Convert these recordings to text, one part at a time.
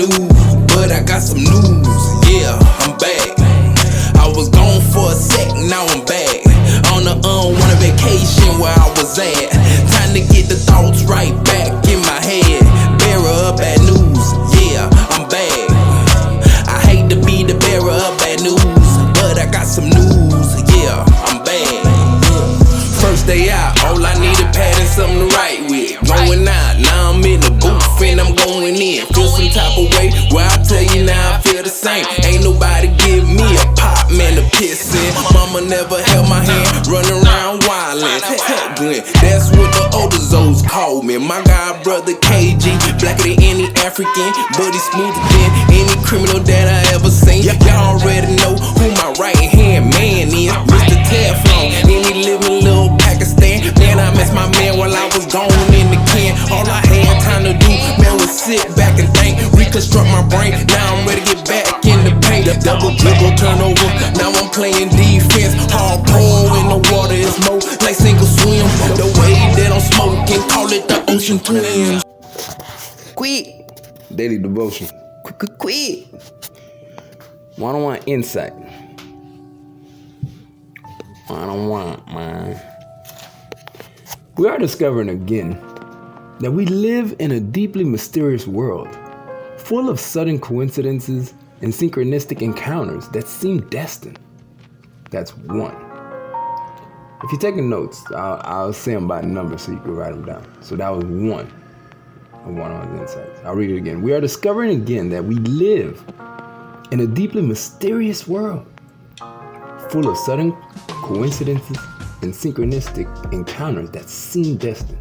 news, but I got some news. Yeah, I'm back. I was gone for a sec, now I'm back. On a unwanted vacation where I was at. Time to get the thoughts right back in my head. Bearer of bad news, yeah, I'm back. I hate to be the bearer of bad news, but I got some news, yeah, I'm back. First day out, all I needed padding, something to write with. Going out, now I'm in the booth and I'm going in. Feel some type of way, well I tell you now I feel the same. Ain't nobody give me a pop, man, to piss in. Mama never held my hand, running around wildin'. Glenn, that's what the older Zoes call me. My god brother KG, blacker than any African, but he's smoother than any criminal that I ever seen. Y'all already know who my right hand man is, Mr. Teflon. Any living little Pakistan, man, I missed my man while I was gone in the can. All I had time to do, man, was sit back and think, reconstruct my brain. Now I'm ready to get back in the paint. Double dribble, turnover. Now I'm playing defense. Hardcore in the water is more like single swim. The way that I'm smoking, call it the ocean twins. KWIK Daily Devotion. KWIK One-on-one insight. One-on-one, man. We are discovering again that we live in a deeply mysterious world, full of sudden coincidences and synchronistic encounters that seem destined. That's one. If you're taking notes, I'll say them by number so you can write them down. So that was one of one-on-one insights. I'll read it again. We are discovering again that we live in a deeply mysterious world, full of sudden coincidences and synchronistic encounters that seem destined.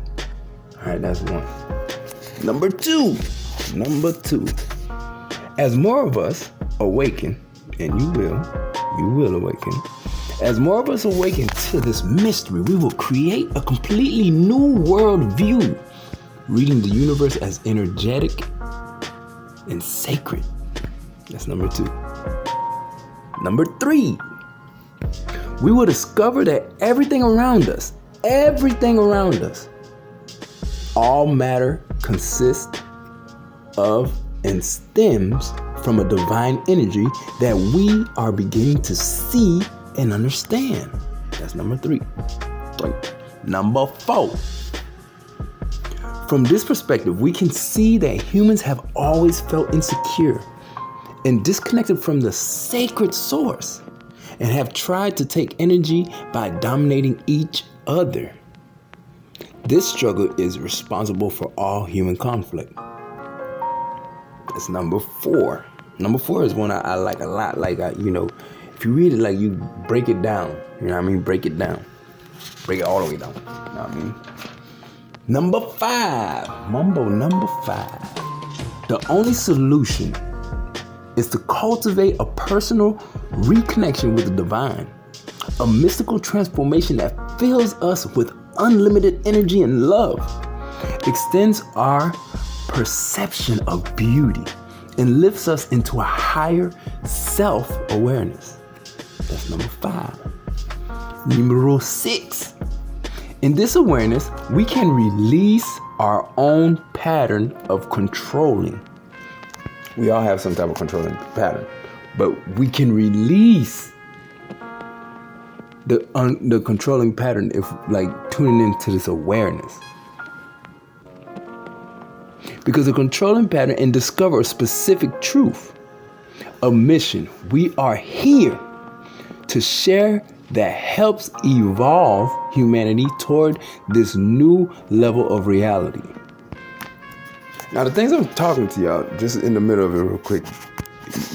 All right, that's one. Number two. As more of us awaken, and you will awaken. As more of us awaken to this mystery, we will create a completely new world view, reading the universe as energetic and sacred. That's number two. Number three. We will discover that everything around us, all matter consists of and stems from a divine energy that we are beginning to see and understand. That's number three. Number four. From this perspective, we can see that humans have always felt insecure and disconnected from the sacred source, and have tried to take energy by dominating each other. This struggle is responsible for all human conflict. That's number four. Number four is one I like a lot. If you read it, like, you break it down. You know what I mean? Break it down. Break it all the way down. You know what I mean? Number five. Number five. The only solution is to cultivate a personal reconnection with the divine, a mystical transformation that fills us with unlimited energy and love, extends our perception of beauty, and lifts us into a higher self-awareness. That's number five. Numero 6. In this awareness, we can release our own pattern of controlling. We all have some type of controlling pattern, but we can release the controlling pattern if, tuning into this awareness. Because the controlling pattern, and discover a specific truth, a mission. We are here to share that helps evolve humanity toward this new level of reality. Now, the things I'm talking to y'all, just in the middle of it real quick,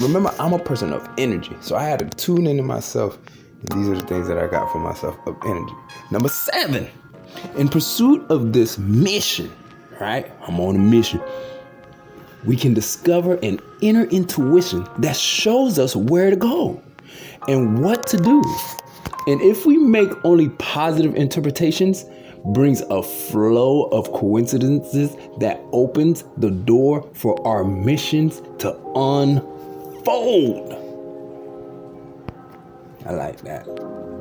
remember, I'm a person of energy, so I had to tune into myself, and these are the things that I got for myself of energy. Number 7, in pursuit of this mission, right? I'm on a mission. We can discover an inner intuition that shows us where to go and what to do. And if we make only positive interpretations, brings a flow of coincidences that opens the door for our missions to unfold. I like that.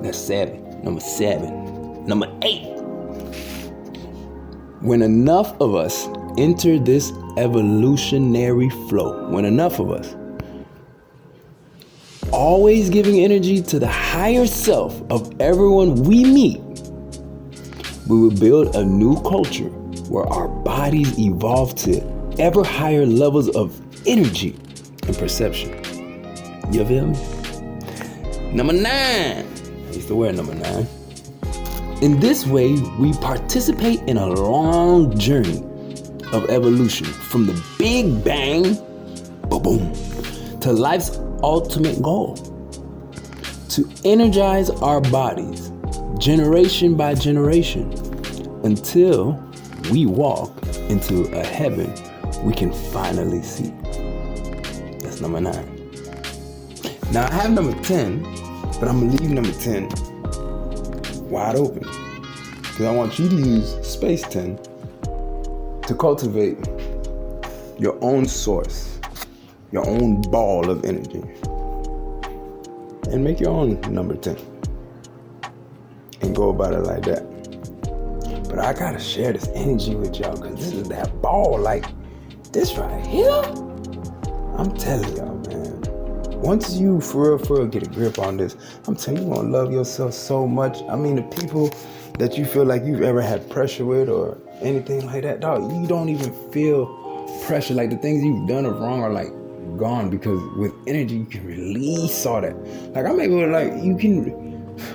That's 7. Number 7. Number 8. When enough of us enter this evolutionary flow when enough of us, always giving energy to the higher self of everyone we meet, we will build a new culture where our bodies evolve to ever higher levels of energy and perception. You feel me? Number 9. I used to wear number 9. In this way, we participate in a long journey of evolution from the Big Bang, boom, to life's ultimate goal, to energize our bodies generation by generation until we walk into a heaven we can finally see. That's number 9. Now I have number 10, but I'm gonna leave number 10 wide open because I want you to use space 10 to cultivate your own source, your own ball of energy, and make your own number 10 and go about it like that. But I gotta share this energy with y'all because this is that ball, like this right here. I'm telling y'all, man. Once you for real get a grip on this, I'm telling you, you're gonna love yourself so much. I mean, the people that you feel like you've ever had pressure with or anything like that, dog, you don't even feel pressure. Like the things you've done wrong are like gone because with energy you can release all that. Like I'm able to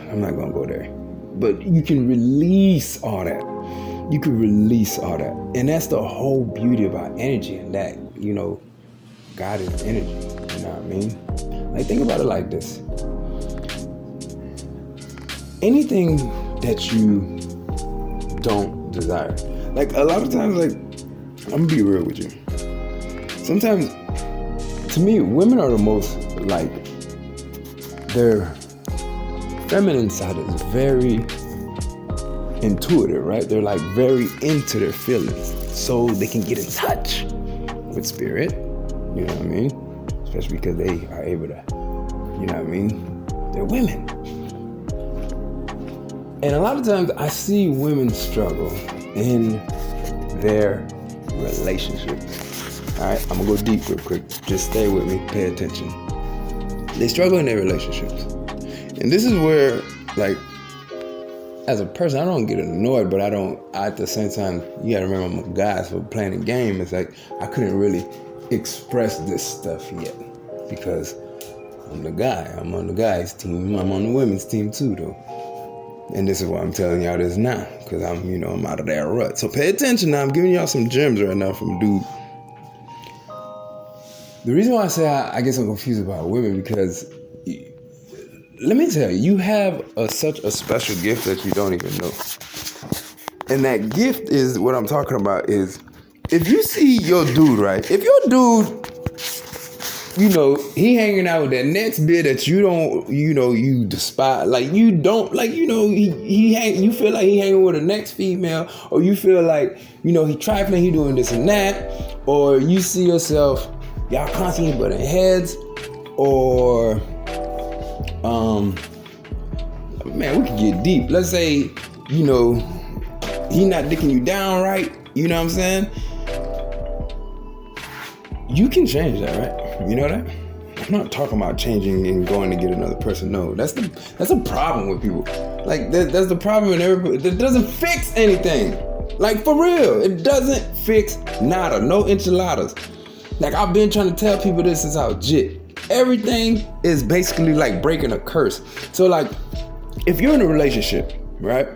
I'm not gonna go there, but you can release all that. You can release all that. And that's the whole beauty about energy, and that, God is energy. You know what I mean? Like, think about it like this. Anything that you don't desire. Like, a lot of times, like, I'm gonna be real with you. Sometimes, to me, women are the most, like, their feminine side is very intuitive, right? They're like very into their feelings, so they can get in touch with spirit, you know what I mean? Especially because they are able to, you know what I mean? They're women. And a lot of times I see women struggle in their relationships. All right, I'm gonna go deep real quick. Just stay with me, pay attention. They struggle in their relationships. And this is where, like, as a person, I don't get annoyed, but at the same time, you gotta remember I'm a guy, so playing a game, it's like, I couldn't really express this stuff yet because I'm the guy. I'm on the guys' team. I'm on the women's team too, though. And this is why I'm telling y'all this now, because I'm out of that rut. So pay attention now. I'm giving y'all some gems right now from dude. The reason why I say I get so confused about women, because let me tell you, you have such a special gift that you don't even know. And that gift is what I'm talking about is, if you see your dude, right? If your dude, he hanging out with that next bitch that you don't, you despise, like you don't, like, you feel like he hanging with the next female, or you feel like, he trifling, he doing this and that, or you see yourself, y'all constantly butting heads, or man, we could get deep. Let's say, he not dicking you down right. You know what I'm saying? You can change that, right? You know that? I'm not talking about changing and going to get another person. No, that's a problem with people. Like, that's the problem with everybody. That doesn't fix anything. Like, for real. It doesn't fix nada. No enchiladas. Like, I've been trying to tell people this since I was jit. Everything is basically like breaking a curse. So, like, if you're in a relationship, right?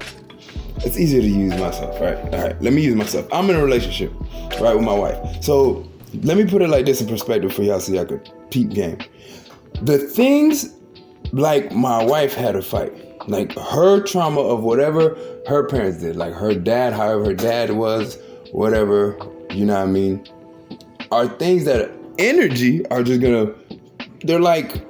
It's easier to use myself, right? All right, let me use myself. I'm in a relationship, right, with my wife. So let me put it like this in perspective for y'all so y'all could peep game. The things, like, my wife had to fight, like her trauma of whatever her parents did, like her dad, however her dad was, whatever, you know what I mean, are things that energy are just gonna, they're like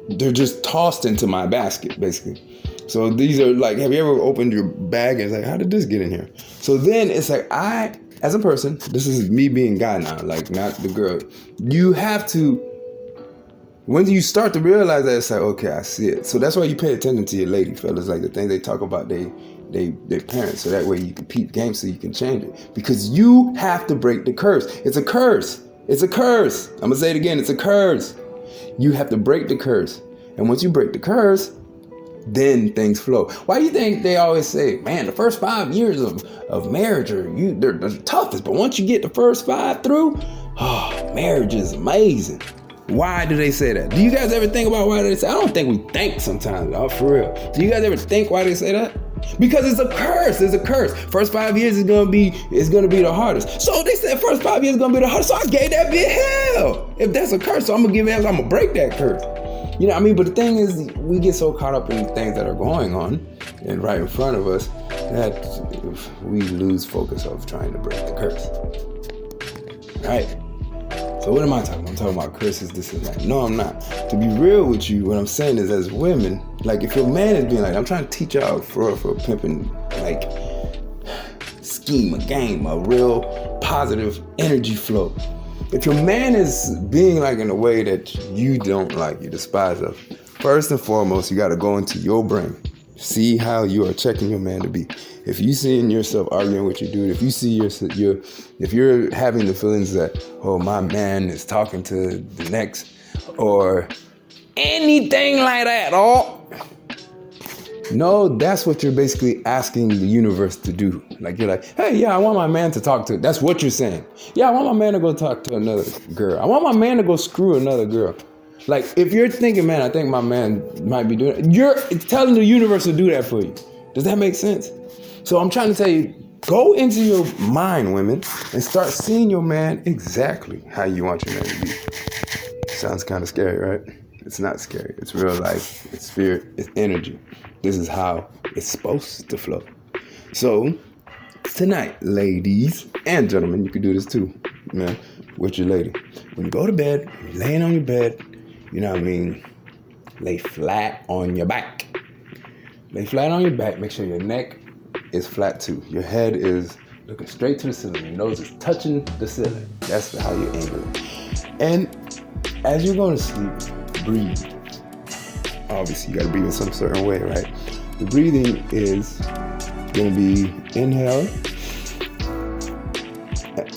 they're just tossed into my basket, basically. So these are like, have you ever opened your bag and it's like, how did this get in here? So then it's like, I, as a person, this is me being guy now, like not the girl. You have to, when you start to realize that, it's like, okay, I see it. So that's why you pay attention to your lady fellas, like the things they talk about, they they parents, so that way you can peep game so you can change it. Because you have to break the curse. It's a curse. It's a curse. I'm gonna say it again. It's a curse. You have to break the curse. And once you break the curse, then things flow. Why do you think they always say, man, the first 5 years of marriage they're the toughest, but once you get the first 5 through, marriage is amazing. Why do they say that? Do you guys ever think about why they say? I don't think we think sometimes, for real. Do you guys ever think why they say that? Because it's a curse. It's a curse. First 5 years is gonna be the hardest. So they said first 5 years is gonna be the hardest. So I gave that bit hell. If that's a curse, so I'm gonna break that curse. You know what I mean? But the thing is, we get so caught up in the things that are going on and right in front of us that we lose focus of trying to break the curse. Right? So what am I talking about? I'm talking about curses, this and that. No, I'm not. To be real with you, what I'm saying is, as women, like if your man is being like, I'm trying to teach y'all for a pimping, like, scheme, a game, a real positive energy flow. If your man is being like in a way that you don't like, you despise of, first and foremost, you got to go into your brain. See how you are checking your man to be. If you seeing yourself arguing with your dude, if you see if you're having the feelings that, oh, my man is talking to the next, or anything like that, no, that's what you're basically asking the universe to do. Like, you're like, hey, yeah, I want my man to talk to. That's what you're saying. Yeah, I want my man to go talk to another girl. I want my man to go screw another girl. Like, if you're thinking, man, I think my man might be doing it, you're telling the universe to do that for you. Does that make sense? So I'm trying to tell you, go into your mind, women, and start seeing your man exactly how you want your man to be. Sounds kind of scary, right? It's not scary. It's real life. It's spirit. It's energy. This is how it's supposed to flow. So tonight, ladies and gentlemen, you can do this too, man, with your lady. When you go to bed, you're laying on your bed, you know what I mean? Lay flat on your back. Lay flat on your back. Make sure your neck is flat too. Your head is looking straight to the ceiling. Your nose is touching the ceiling. That's how you angle it. And as you're going to sleep, breathe. Obviously, you got to breathe in some certain way, right? The breathing is going to be inhale,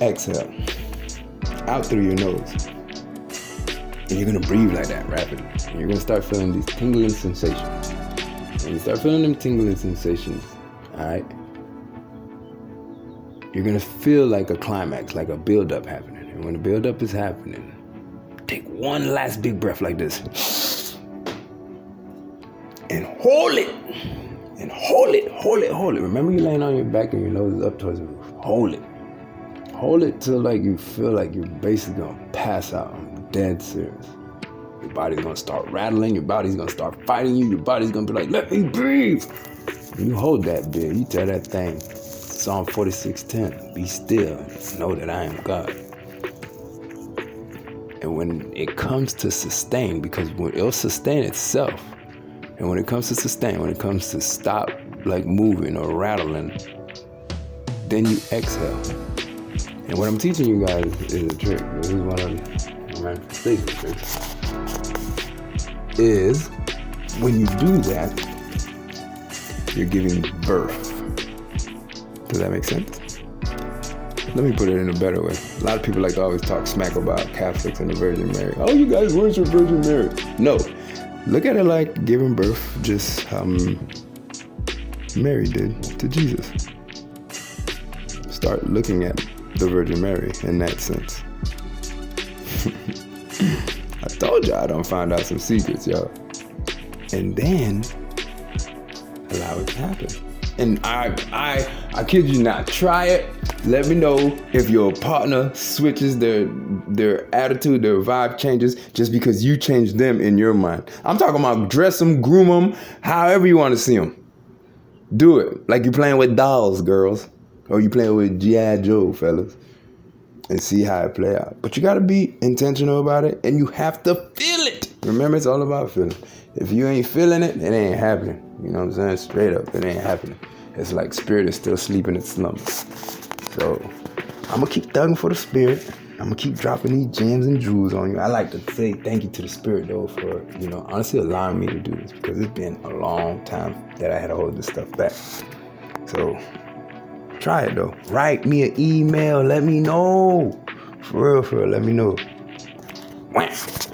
exhale, out through your nose. And you're going to breathe like that rapidly. And you're going to start feeling these tingling sensations. When you start feeling them tingling sensations, all right, you're going to feel like a climax, like a build-up happening. And when the build-up is happening, take one last big breath like this. And hold it. And hold it, hold it, hold it. Remember, you're laying on your back and your nose is up towards the roof. Hold it. Hold it till like you feel like you're basically going to pass out. I'm dead serious. Your body's going to start rattling. Your body's going to start fighting you. Your body's going to be like, let me breathe. And you hold that bit. You tell that thing, Psalm 46:10, be still and know that I am God. And when it comes to sustain, because it'll sustain itself, and when it comes to sustain, when it comes to stop like moving or rattling, then you exhale. And what I'm teaching you guys is a trick. This is one of the manifestation tricks. Is when you do that, you're giving birth. Does that make sense? Let me put it in a better way. A lot of people like to always talk smack about Catholics and the Virgin Mary. Oh, you guys worship Virgin Mary. No. Look at it like giving birth, just how Mary did to Jesus. Start looking at the Virgin Mary in that sense. I told y'all I done found out some secrets, y'all. And then allow it to happen. And I kid you not, try it. Let me know if your partner switches their attitude, their vibe changes just because you changed them in your mind. I'm talking about dress them, groom them, however you want to see them. Do it like you're playing with dolls, girls. Or you playing with G.I. Joe, fellas. And see how it play out. But you got to be intentional about it. And you have to feel it. Remember, it's all about feeling. If you ain't feeling it, it ain't happening. You know what I'm saying? Straight up, it ain't happening. It's like spirit is still sleeping its slumber. So I'm going to keep thugging for the spirit. I'm going to keep dropping these gems and jewels on you. I like to say thank you to the spirit, though, for, honestly allowing me to do this. Because it's been a long time that I had to hold this stuff back. So try it though. Write me an email. Let me know. For real, let me know. Wham.